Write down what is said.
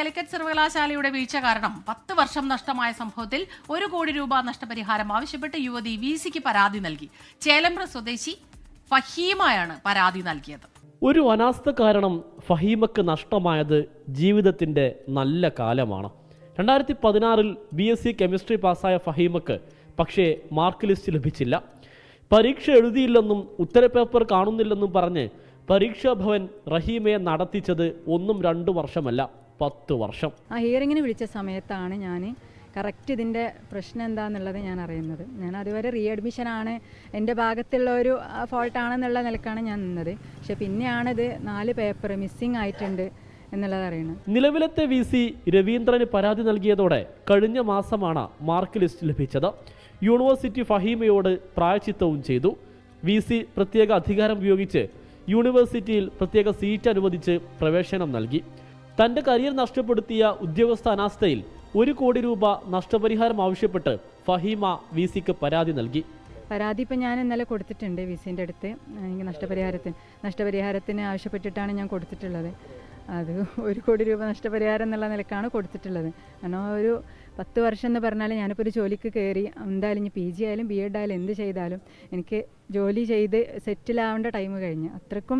കാലിക്കറ്റ് സർവകലാശാലയുടെ വീഴ്ച കാരണം 10 വർഷം നഷ്ടമായ സംഭവത്തിൽ 1 കോടി രൂപ നഷ്ടപരിഹാരം ആവശ്യപ്പെട്ട് യുവതി വിസിക്ക് പരാതി നൽകി. ചേലമ്പ്ര സ്വദേശി ഫഹീമയാണ് പരാതി നൽകിയത്. ഒരു അനാസ്ഥ കാരണം ഫഹീമക്ക് നഷ്ടമായത് ജീവിതത്തിന്റെ നല്ല കാലമാണ്. 2016 BSc കെമിസ്ട്രി പാസ്സായ ഫഹീമക്ക് പക്ഷേ മാർക്ക് ലിസ്റ്റ് ലഭിച്ചില്ല. പരീക്ഷ എഴുതിയില്ലെന്നും ഉത്തരപേപ്പർ കാണുന്നില്ലെന്നും പറഞ്ഞ് പരീക്ഷാ ഭവൻ റഹീമയെ നടത്തിച്ചത് 1-2 വർഷമല്ല, 10 വർഷം. ആ ഹിയറിങ്ങിന് വിളിച്ച സമയത്താണ് ഞാൻ കറക്റ്റ് ഇതിൻ്റെ പ്രശ്നം എന്താണെന്നുള്ളത് ഞാൻ അറിയുന്നത്. ഞാൻ അതുവരെ റീ അഡ്മിഷനാണ് എൻ്റെ ഭാഗത്തുള്ള ഒരു ഫോൾട്ടാണെന്നുള്ള നിലക്കാണ് ഞാൻ നിന്നത്. പക്ഷെ പിന്നെയാണിത് 4 പേപ്പർ മിസ്സിങ് ആയിട്ടുണ്ട് എന്നുള്ളത് അറിയണം. നിലവിലത്തെ VC രവീന്ദ്രന് പരാതി നൽകിയതോടെ കഴിഞ്ഞ മാസമാണ് മാർക്ക് ലിസ്റ്റ് ലഭിച്ചത്. യൂണിവേഴ്സിറ്റി ഫഹീമയോട് പ്രായശ്ചിത്തവും ചെയ്തു. VC പ്രത്യേക അധികാരം ഉപയോഗിച്ച് യൂണിവേഴ്സിറ്റിയിൽ പ്രത്യേക സീറ്റ് അനുവദിച്ച് പ്രവേശനം നൽകി. തൻ്റെ കരിയർ നഷ്ടപ്പെടുത്തിയ ഉദ്യോഗസ്ഥ അനാസ്ഥയിൽ 1 കോടി രൂപ നഷ്ടപരിഹാരം ആവശ്യപ്പെട്ട് ഫഹീമ VCക്ക് പരാതി നൽകി. പരാതി ഇപ്പം ഞാൻ ഇന്നലെ കൊടുത്തിട്ടുണ്ട് VCൻ്റെ അടുത്ത്. എനിക്ക് നഷ്ടപരിഹാരത്തിന് ആവശ്യപ്പെട്ടിട്ടാണ് ഞാൻ കൊടുത്തിട്ടുള്ളത്. അത് 1 കോടി രൂപ നഷ്ടപരിഹാരം എന്നുള്ള നിലക്കാണ് കൊടുത്തിട്ടുള്ളത്. കാരണം ഒരു 10 വർഷം എന്ന് പറഞ്ഞാൽ ഞാനിപ്പോൾ ഒരു ജോലിക്ക് കയറി എന്തായാലും ഇനി PG ആയാലും BEd ആയാലും എന്ത് ചെയ്താലും എനിക്ക് ജോലി ചെയ്ത് സെറ്റിലാവേണ്ട ടൈം കഴിഞ്ഞ് അത്രക്കും